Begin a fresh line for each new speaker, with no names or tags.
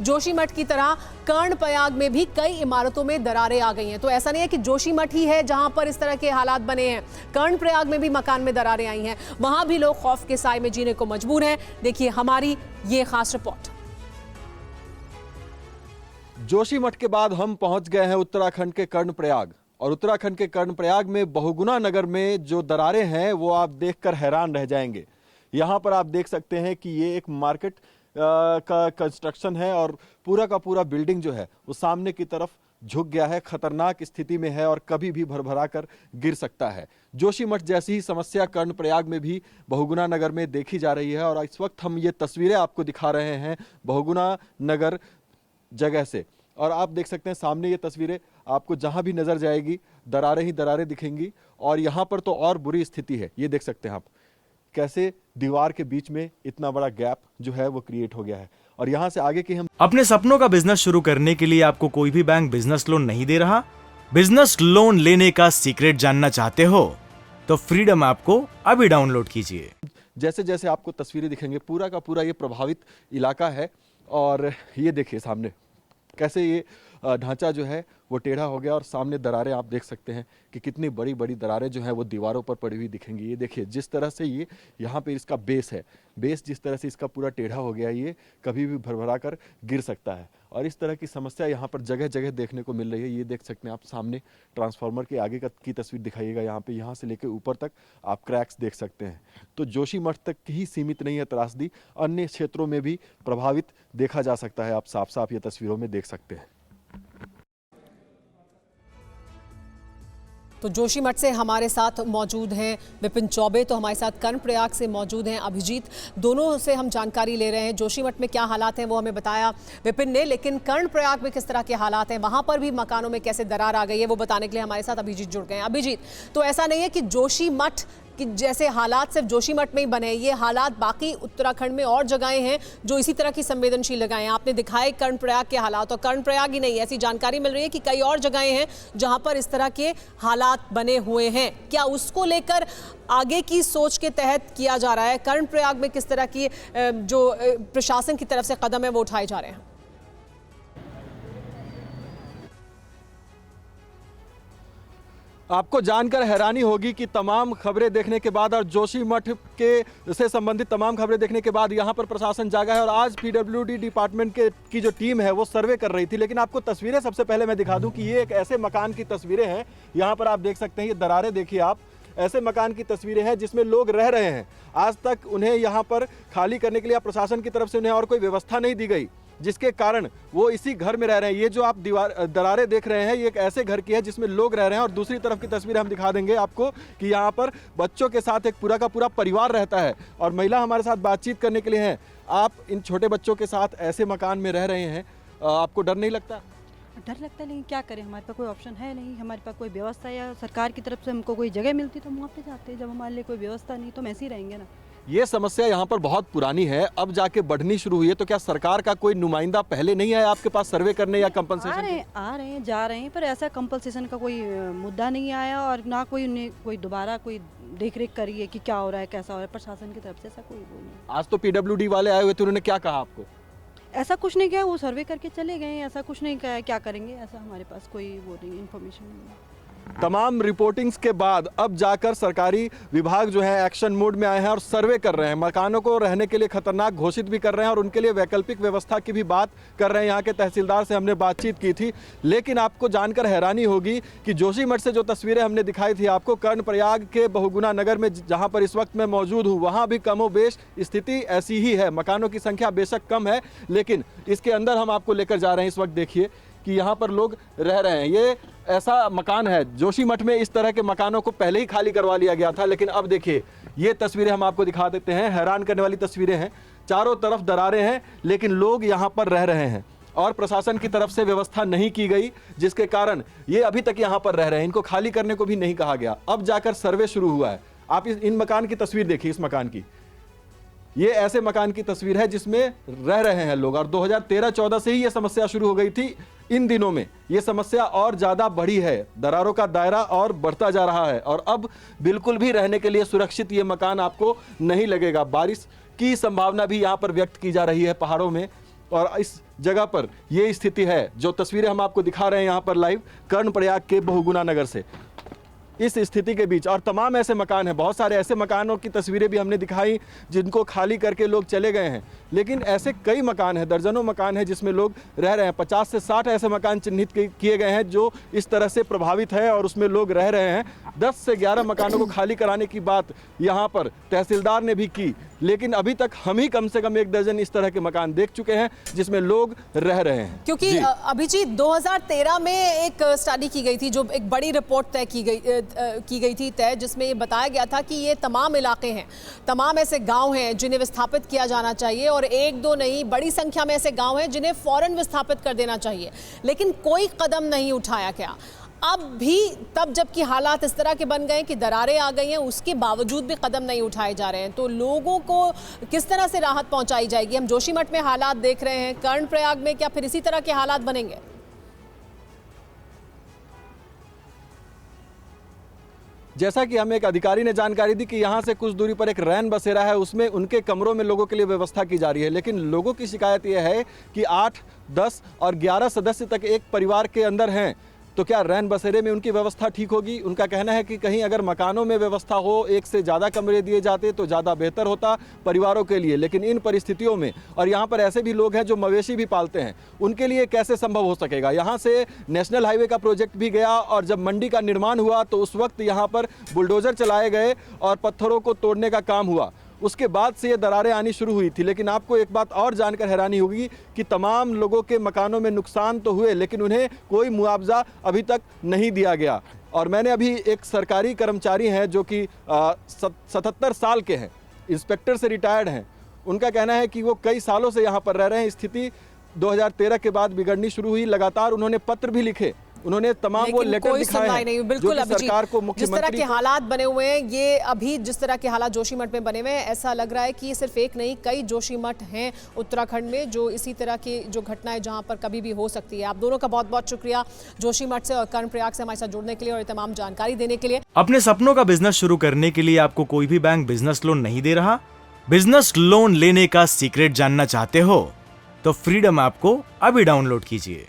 जोशीमठ की तरह कर्णप्रयाग में भी कई इमारतों में दरारें आ गई हैं। तो ऐसा नहीं है कि जोशीमठ ही है जहां पर इस तरह के हालात बने हैं, कर्णप्रयाग में भी मकान में दरारें आई हैं, वहां भी लोग खौफ के साए में जीने को मजबूर हैं। देखिए हमारी ये खास रिपोर्ट।
जोशीमठ के बाद हम पहुंच गए हैं उत्तराखंड के कर्णप्रयाग, और उत्तराखंड के कर्णप्रयाग में बहुगुना नगर में जो दरारें हैं वो आप देखकर हैरान रह जाएंगे। यहाँ पर आप देख सकते हैं कि ये एक मार्केट का कंस्ट्रक्शन है और पूरा का पूरा बिल्डिंग जो है वो सामने की तरफ झुक गया है, खतरनाक स्थिति में है और कभी भी भरभरा कर गिर सकता है। जोशीमठ जैसी ही समस्या कर्णप्रयाग में भी बहुगुना नगर में देखी जा रही है और इस वक्त हम ये तस्वीरें आपको दिखा रहे हैं बहुगुना नगर जगह से। और आप देख सकते हैं सामने ये तस्वीरें, आपको जहां भी नजर जाएगी दरारें ही दरारें दिखेंगी। और यहाँ पर तो और बुरी स्थिति है, ये देख सकते हैं आप कैसे दीवार के बीच में इतना बड़ा गैप जो है वो क्रिएट हो गया है। और यहाँ से आगे की हम
अपने सपनों का बिजनेस शुरू करने के लिए आपको कोई भी बैंक बिजनेस लोन नहीं दे रहा? बिजनेस लोन लेने का सीक्रेट जानना चाहते हो तो फ्रीडम ऐप को अभी डाउनलोड कीजिए।
जैसे जैसे आपको तस्वीरें दिखेंगे पूरा का पूरा ये प्रभावित इलाका है। और ये देखिए सामने कैसे ये ढांचा जो है वो टेढ़ा हो गया और सामने दरारें आप देख सकते हैं कि कितनी बड़ी बड़ी दरारें जो हैं वो दीवारों पर पड़ी हुई दिखेंगी। ये देखिए जिस तरह से ये यहाँ पे इसका बेस है, बेस जिस तरह से इसका पूरा टेढ़ा हो गया, ये कभी भी भरभरा कर गिर सकता है। और इस तरह की समस्या यहाँ पर जगह जगह देखने को मिल रही है। ये देख सकते हैं आप सामने ट्रांसफार्मर के आगे की तस्वीर दिखाइएगा, यहाँ पे यहाँ से लेकर ऊपर तक आप क्रैक्स देख सकते हैं। तो जोशीमठ तक ही सीमित नहीं है त्रासदी, अन्य क्षेत्रों में भी प्रभावित देखा जा सकता है। आप साफ साफ ये तस्वीरों में देख सकते हैं।
तो जोशीमठ से हमारे साथ मौजूद हैं विपिन चौबे, तो हमारे साथ कर्णप्रयाग से मौजूद हैं अभिजीत। दोनों से हम जानकारी ले रहे हैं। जोशीमठ में क्या हालात हैं वो हमें बताया विपिन ने, लेकिन कर्णप्रयाग में किस तरह के हालात हैं, वहां पर भी मकानों में कैसे दरार आ गई है, वो बताने के लिए हमारे साथ अभिजीत जुड़ गए हैं। अभिजीत, तो ऐसा नहीं है कि जोशीमठ कि जैसे हालात सिर्फ जोशीमठ में ही बने, ये हालात बाकी उत्तराखंड में और जगहें हैं जो इसी तरह की संवेदनशील जगहें हैं। आपने दिखाए कर्णप्रयाग के हालात, और कर्णप्रयाग ही नहीं, ऐसी जानकारी मिल रही है कि कई और जगहें हैं जहां पर इस तरह के हालात बने हुए हैं। क्या उसको लेकर आगे की सोच के तहत किया जा रहा है? कर्णप्रयाग में किस तरह की जो प्रशासन की तरफ से कदम है वो उठाए जा रहे हैं?
आपको जानकर हैरानी होगी कि तमाम खबरें देखने के बाद और जोशीमठ के से संबंधित तमाम खबरें देखने के बाद यहाँ पर प्रशासन जागा है। और आज पीडब्ल्यूडी डिपार्टमेंट की जो टीम है वो सर्वे कर रही थी। लेकिन आपको तस्वीरें सबसे पहले मैं दिखा दूं कि ये एक ऐसे मकान की तस्वीरें हैं, यहाँ पर आप देख सकते हैं ये दरारें देखिए आप, ऐसे मकान की तस्वीरें हैं जिसमें लोग रह रहे हैं। आज तक उन्हें यहाँ पर खाली करने के लिए प्रशासन की तरफ से उन्हें और कोई व्यवस्था नहीं दी गई, जिसके कारण वो इसी घर में रह रहे हैं। ये जो आप दरारें देख रहे हैं ये एक ऐसे घर की है जिसमें लोग रह रहे हैं। और दूसरी तरफ की तस्वीर हम दिखा देंगे आपको कि यहाँ पर बच्चों के साथ एक पूरा का पूरा परिवार रहता है और महिला हमारे साथ बातचीत करने के लिए हैं। आप इन छोटे बच्चों के साथ ऐसे मकान में रह रहे हैं, आपको डर नहीं लगता?
डर लगता है, लेकिन क्या करें, हमारे पास कोई ऑप्शन है नहीं, हमारे पास कोई व्यवस्था या सरकार की तरफ से हमको कोई जगह मिलती तो हम वहाँ पे जाते हैं। जब हमारे लिए कोई व्यवस्था नहीं तो हम ऐसे ही रहेंगे ना।
ये समस्या यहाँ पर बहुत पुरानी है, अब जाके बढ़नी शुरू हुई है। तो क्या सरकार का कोई नुमाइंदा पहले नहीं आया आपके पास सर्वे करने या कंपनसेशन?
आ रहे हैं जा रहे हैं, पर ऐसा कंपनसेशन का कोई मुद्दा नहीं आया और ना कोई दोबारा कोई देख रेख करी है कि क्या हो रहा है, कैसा हो रहा है प्रशासन की तरफ से, ऐसा कोई वो नहीं।
आज तो पीडब्ल्यूडी वाले आए हुए थे, उन्होंने क्या कहा आपको?
ऐसा कुछ नहीं किया, वो सर्वे करके चले गए, ऐसा कुछ नहीं कहा। क्या करेंगे, ऐसा हमारे पास कोई वो नहीं, इन्फॉर्मेशन नहीं।
तमाम रिपोर्टिंग्स के बाद अब जाकर सरकारी विभाग जो है एक्शन मोड में आए हैं और सर्वे कर रहे हैं, मकानों को रहने के लिए खतरनाक घोषित भी कर रहे हैं और उनके लिए वैकल्पिक व्यवस्था की भी बात कर रहे हैं। यहाँ के तहसीलदार से हमने बातचीत की थी। लेकिन आपको जानकर हैरानी होगी कि जोशीमठ से जो तस्वीरें हमने दिखाई थी आपको, कर्णप्रयाग के बहुगुना नगर में जहाँ पर इस वक्त मैं मौजूद हूँ वहाँ भी कमोबेश स्थिति ऐसी ही है। मकानों की संख्या बेशक कम है, लेकिन इसके अंदर हम आपको लेकर जा रहे हैं। इस वक्त देखिए कि यहाँ पर लोग रह रहे हैं। ये ऐसा मकान है, जोशीमठ में इस तरह के मकानों को पहले ही खाली करवा लिया गया था, लेकिन अब देखिए ये तस्वीरें हम आपको दिखा देते हैं। हैरान करने वाली तस्वीरें हैं, चारों तरफ दरारें हैं लेकिन लोग यहाँ पर रह रहे हैं और प्रशासन की तरफ से व्यवस्था नहीं की गई, जिसके कारण ये अभी तक यहाँ पर रह रहे हैं। इनको खाली करने को भी नहीं कहा गया, अब जाकर सर्वे शुरू हुआ है। आप इन मकान की तस्वीर देखिए, इस मकान की, ये ऐसे मकान की तस्वीर है जिसमें रह रहे हैं लोग। और 2013-14 से ही ये समस्या शुरू हो गई थी। इन दिनों में ये समस्या और ज्यादा बढ़ी है, दरारों का दायरा और बढ़ता जा रहा है और अब बिल्कुल भी रहने के लिए सुरक्षित ये मकान आपको नहीं लगेगा। बारिश की संभावना भी यहाँ पर व्यक्त की जा रही है पहाड़ों में, और इस जगह पर ये स्थिति है। जो तस्वीरें हम आपको दिखा रहे हैं यहाँ पर लाइव कर्णप्रयाग के बहुगुणा नगर से, इस स्थिति के बीच और तमाम ऐसे मकान हैं, बहुत सारे ऐसे मकानों की तस्वीरें भी हमने दिखाई जिनको खाली करके लोग चले गए हैं, लेकिन ऐसे कई मकान हैं, दर्जनों मकान हैं जिसमें लोग रह रहे हैं। 50 से 60 ऐसे मकान चिन्हित किए गए हैं जो इस तरह से प्रभावित है और उसमें लोग रह रहे हैं। 10 से 11 मकानों को खाली कराने की बात यहाँ पर तहसीलदार ने भी की, लेकिन अभी तक हम ही कम से कम 1 दर्जन इस तरह के मकान देख चुके हैं जिसमें लोग रह रहे हैं।
क्योंकि अभिजीत 2013 में एक स्टडी की गई थी, जो एक बड़ी रिपोर्ट की गई थी तय, जिसमें ये बताया गया था कि ये तमाम इलाके हैं, तमाम ऐसे गांव हैं जिन्हें विस्थापित किया जाना चाहिए, और 1-2 नहीं बड़ी संख्या में ऐसे गांव हैं जिन्हें फौरन विस्थापित कर देना चाहिए, लेकिन कोई कदम नहीं उठाया गया। अब भी तब जबकि हालात इस तरह के बन गए कि दरारें आ गई हैं, उसके बावजूद भी कदम नहीं उठाए जा रहे हैं, तो लोगों को किस तरह से राहत पहुंचाई जाएगी? हम जोशीमठ में हालात देख रहे हैं, कर्णप्रयाग में क्या फिर इसी तरह के हालात बनेंगे?
जैसा कि हमें एक अधिकारी ने जानकारी दी कि यहाँ से कुछ दूरी पर एक रैन बसेरा है, उसमें उनके कमरों में लोगों के लिए व्यवस्था की जा रही है, लेकिन लोगों की शिकायत यह है कि 8, 10 और 11 सदस्य तक एक परिवार के अंदर हैं, तो क्या रैन बसेरे में उनकी व्यवस्था ठीक होगी? उनका कहना है कि कहीं अगर मकानों में व्यवस्था हो, एक से ज़्यादा कमरे दिए जाते तो ज़्यादा बेहतर होता परिवारों के लिए, लेकिन इन परिस्थितियों में, और यहाँ पर ऐसे भी लोग हैं जो मवेशी भी पालते हैं, उनके लिए कैसे संभव हो सकेगा? यहाँ से नेशनल हाईवे का प्रोजेक्ट भी गया और जब मंडी का निर्माण हुआ तो उस वक्त यहाँ पर बुलडोज़र चलाए गए और पत्थरों को तोड़ने का काम हुआ, उसके बाद से ये दरारें आनी शुरू हुई थी। लेकिन आपको एक बात और जानकर हैरानी होगी कि तमाम लोगों के मकानों में नुकसान तो हुए, लेकिन उन्हें कोई मुआवजा अभी तक नहीं दिया गया। और मैंने अभी एक सरकारी कर्मचारी हैं जो कि 77 साल के हैं, इंस्पेक्टर से रिटायर्ड हैं, उनका कहना है कि वो कई सालों से यहाँ पर रह रहे हैं। स्थिति 2013 के बाद बिगड़नी शुरू हुई, लगातार उन्होंने पत्र भी लिखे, उन्होंने तमाम वो लेटर दिखाए हैं,
नहीं।
बिल्कुल सरकार को,
जिस तरह के हालात बने हुए हैं, ये अभी जिस तरह के हालात जोशीमठ में बने हुए हैं, ऐसा लग रहा है कि सिर्फ एक नहीं कई जोशीमठ हैं उत्तराखंड में जो इसी तरह की जो घटनाएं जहां पर कभी भी हो सकती है। आप दोनों का बहुत बहुत शुक्रिया जोशीमठ से और कर्णप्रयाग से हमारे साथ जुड़ने के लिए और तमाम जानकारी देने के लिए।
अपने सपनों का बिजनेस शुरू करने के लिए आपको कोई भी बैंक बिजनेस लोन नहीं दे रहा? बिजनेस लोन लेने का सीक्रेट जानना चाहते हो तो फ्रीडम ऐप को अभी डाउनलोड कीजिए।